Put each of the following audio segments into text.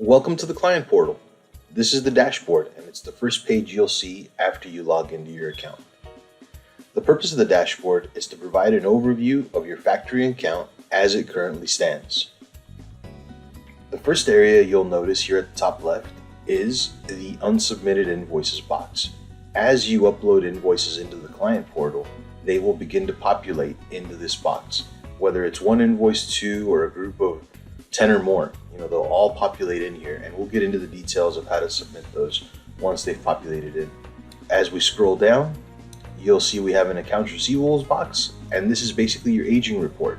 Welcome to the client portal. This is the dashboard, and it's the first page you'll see after you log into your account. The purpose of the dashboard is to provide an overview of your factoring account as it currently stands. The first area you'll notice here at the top left is the unsubmitted invoices box. As you upload invoices into the client portal, they will begin to populate into this box, whether it's one invoice, two, or a group of 10 or more. They'll all populate in here, and we'll get into the details of how to submit those once they've populated in. As we scroll down, you'll see we have an accounts receivables box, and this is basically your aging report.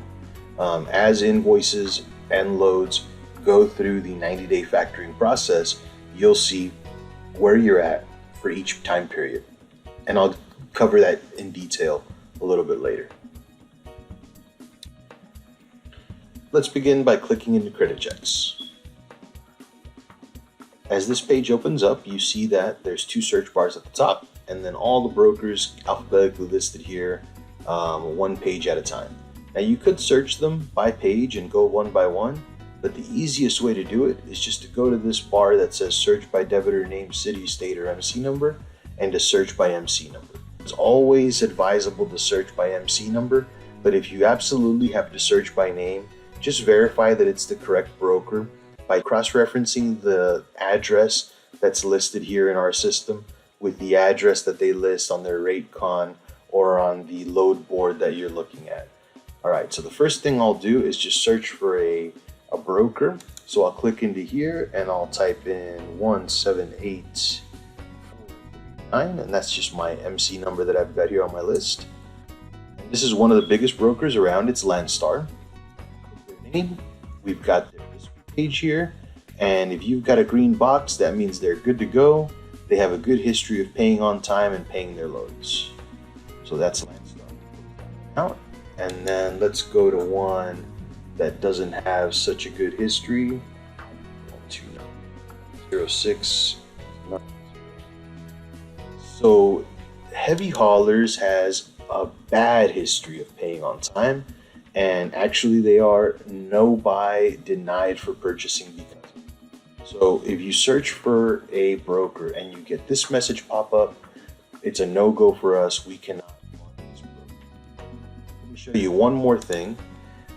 As invoices and loads go through the 90-day factoring process, you'll see where you're at for each time period, and I'll cover that in detail a little bit later. Let's begin by clicking into credit checks. As this page opens up, you see that there's two search bars at the top, and then all the brokers alphabetically listed here, one page at a time. Now you could search them by page and go one by one, but the easiest way to do it is just to go to this bar that says search by debitor name, city, state, or MC number, and to search by MC number. It's always advisable to search by MC number, but if you absolutely have to search by name, just verify that it's the correct broker by cross-referencing the address that's listed here in our system with the address that they list on their rate con or on the load board that you're looking at. Alright, so the first thing I'll do is just search for a broker. So I'll click into here and I'll type in 178439, and that's just my MC number that I've got here on my list. And this is one of the biggest brokers around. It's Landstar. We've got this page here, and if you've got a green box, that means they're good to go. They have a good history of paying on time and paying their loads. So that's Landstar. Out, and then let's go to one that doesn't have such a good history. 2906. So Heavy Haulers has a bad history of paying on time. And actually they are no buy denied for purchasing because. So if you search for a broker and you get this message pop up, it's a no-go for us. We cannot fund this broker. Let me show you one more thing,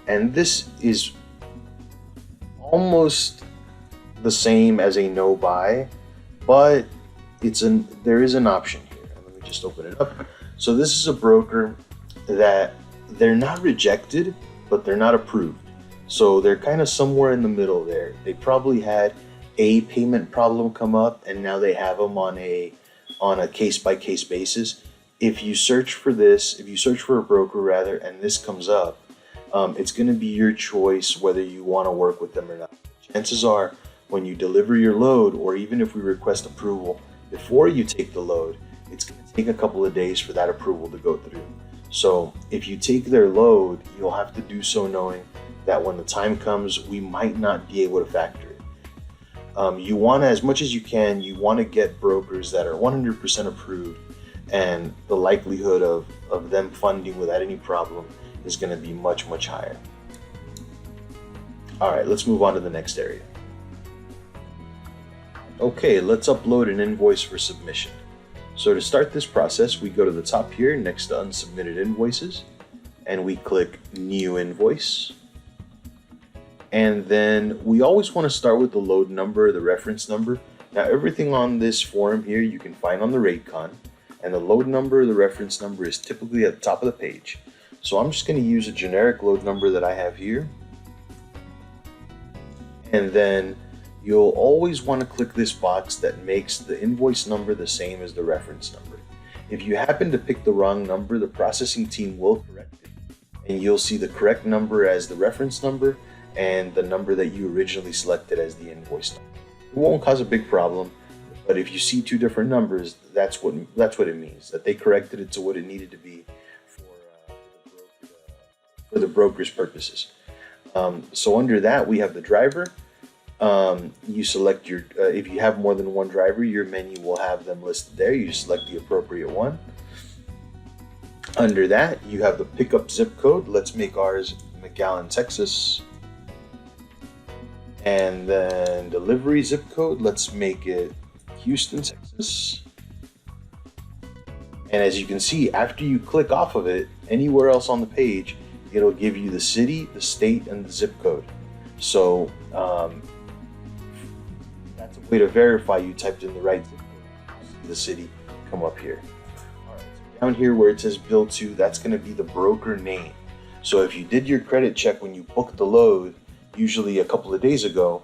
and this is almost the same as a no buy, but there is an option here. And let me just open it up. So this is a broker that they're not rejected, but they're not approved. So they're kind of somewhere in the middle there. They probably had a payment problem come up, and now they have them on a case-by-case basis. If you search for a broker rather, and this comes up, it's going to be your choice whether you want to work with them or not. Chances are, when you deliver your load, or even if we request approval before you take the load, it's going to take a couple of days for that approval to go through. So if you take their load, you'll have to do so knowing that when the time comes, we might not be able to factor it. You want to, as much as you can, you want to get brokers that are 100% approved, and the likelihood of them funding without any problem is going to be much, much higher. All right, let's move on to the next area. Okay, let's upload an invoice for submission. So to start this process, we go to the top here next to unsubmitted invoices, and we click new invoice. And then we always want to start with the load number, the reference number. Now everything on this form here you can find on the rate con, and the load number, the reference number is typically at the top of the page. So I'm just going to use a generic load number that I have here. And then you'll always want to click this box that makes the invoice number the same as the reference number. If you happen to pick the wrong number, the processing team will correct it, and you'll see the correct number as the reference number and the number that you originally selected as the invoice number. It won't cause a big problem, but if you see two different numbers, that's what it means, that they corrected it to what it needed to be for the broker's purposes. So under that, we have the driver. You select your, if you have more than one driver, your menu will have them listed there. You select the appropriate one. Under that, you have the pickup zip code. Let's make ours McAllen, Texas. And then delivery zip code, let's make it Houston, Texas. And as you can see, after you click off of it, anywhere else on the page, it'll give you the city, the state, and the zip code. So that's a way to verify you typed in the right zip code. See the city come up here. All right, so down here where it says bill to, that's going to be the broker name. So if you did your credit check when you booked the load, usually a couple of days ago,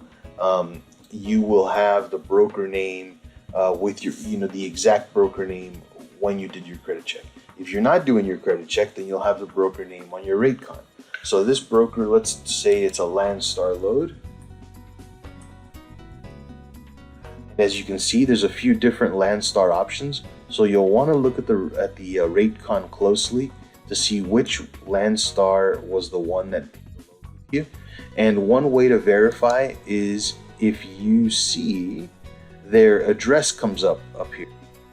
you will have the broker name with your, the exact broker name when you did your credit check. If you're not doing your credit check, then you'll have the broker name on your rate con. So this broker, let's say it's a Landstar load. As you can see, there's a few different Landstar options. So you'll want to look at the rate con closely to see which Landstar was the one that you. And one way to verify is if you see their address comes up here.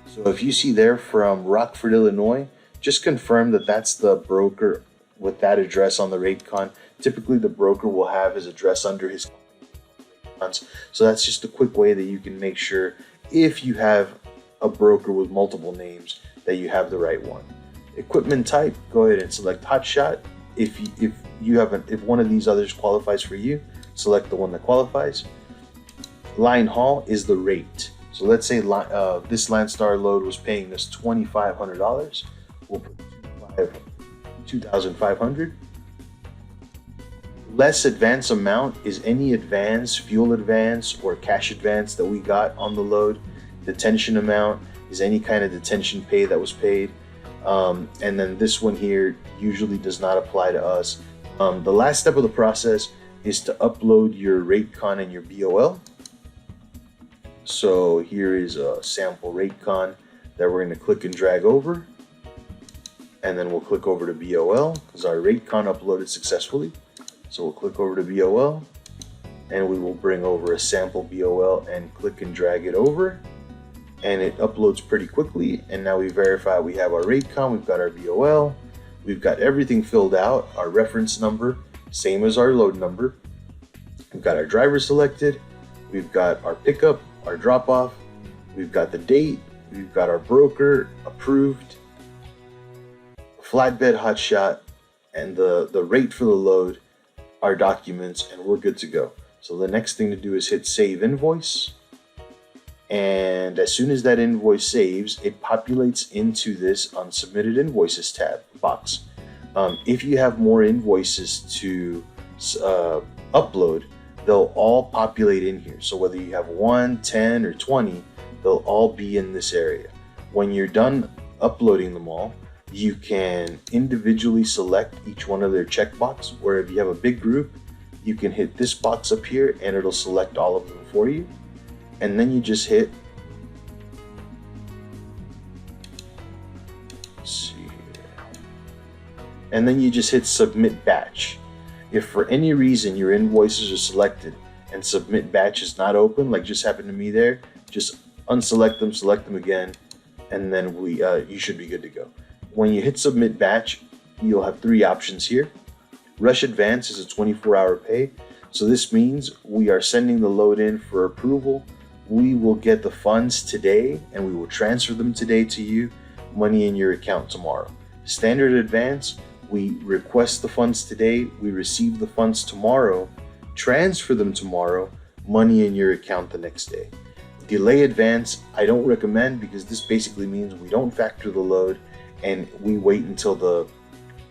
So if you see they're from Rockford, Illinois, just confirm that that's the broker with that address on the rate con. Typically the broker will have his address under his company. So that's just a quick way that you can make sure if you have a broker with multiple names that you have the right one. Equipment type, go ahead and select hotshot. If one of these others qualifies for you, select the one that qualifies. Line haul is the rate. So let's say this Landstar load was paying us $2,500. We'll put $2,500. Less advance amount is any advance, fuel advance, or cash advance that we got on the load. Detention amount is any kind of detention pay that was paid. And then this one here usually does not apply to us. The last step of the process is to upload your rate con and your BOL. So here is a sample rate con that we're going to click and drag over. And then we'll click over to BOL because our rate con uploaded successfully. So we'll click over to BOL and we will bring over a sample BOL and click and drag it over. And it uploads pretty quickly. And now we verify we have our rate con, we've got our BOL, we've got everything filled out, our reference number, same as our load number. We've got our driver selected, we've got our pickup, our drop off, we've got the date, we've got our broker approved, flatbed hotshot, and the rate for the load, our documents, and we're good to go. So the next thing to do is hit save invoice. And as soon as that invoice saves, it populates into this unsubmitted invoices tab box. If you have more invoices to upload, they'll all populate in here. So whether you have 1, 10, or 20, they'll all be in this area. When you're done uploading them all, you can individually select each one of their checkbox, or if you have a big group, you can hit this box up here and it'll select all of them for you. And then you just hit, let's see here, and then you just hit submit batch. If for any reason your invoices are selected and submit batch is not open, like just happened to me there, just unselect them, select them again, and then you should be good to go. When you hit submit batch, you'll have 3 options here. Rush advance is a 24-hour pay. So this means we are sending the load in for approval. We will get the funds today and we will transfer them today to you, money in your account tomorrow. Standard advance, we request the funds today, we receive the funds tomorrow, transfer them tomorrow, money in your account the next day. Delay advance, I don't recommend because this basically means we don't factor the load and we wait until the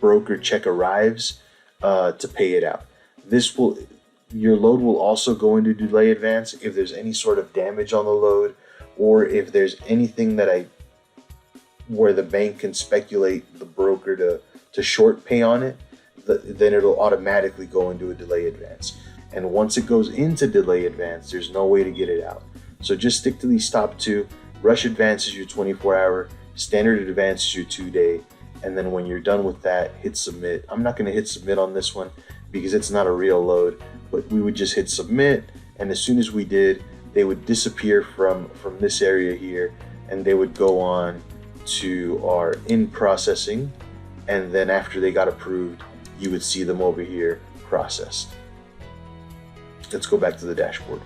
broker check arrives to pay it out. Your load will also go into delay advance if there's any sort of damage on the load, or if there's anything where the bank can speculate the broker to short pay on it, then it'll automatically go into a delay advance. And once it goes into delay advance, there's no way to get it out. So just stick to these top 2. Rush advance is your 24-hour, standard advance is your 2-day, and then when you're done with that, hit submit. I'm not going to hit submit on this one because it's not a real load, but we would just hit submit, and as soon as we did, they would disappear from this area here, and they would go on to our in processing, and then after they got approved, you would see them over here processed. Let's go back to the dashboard.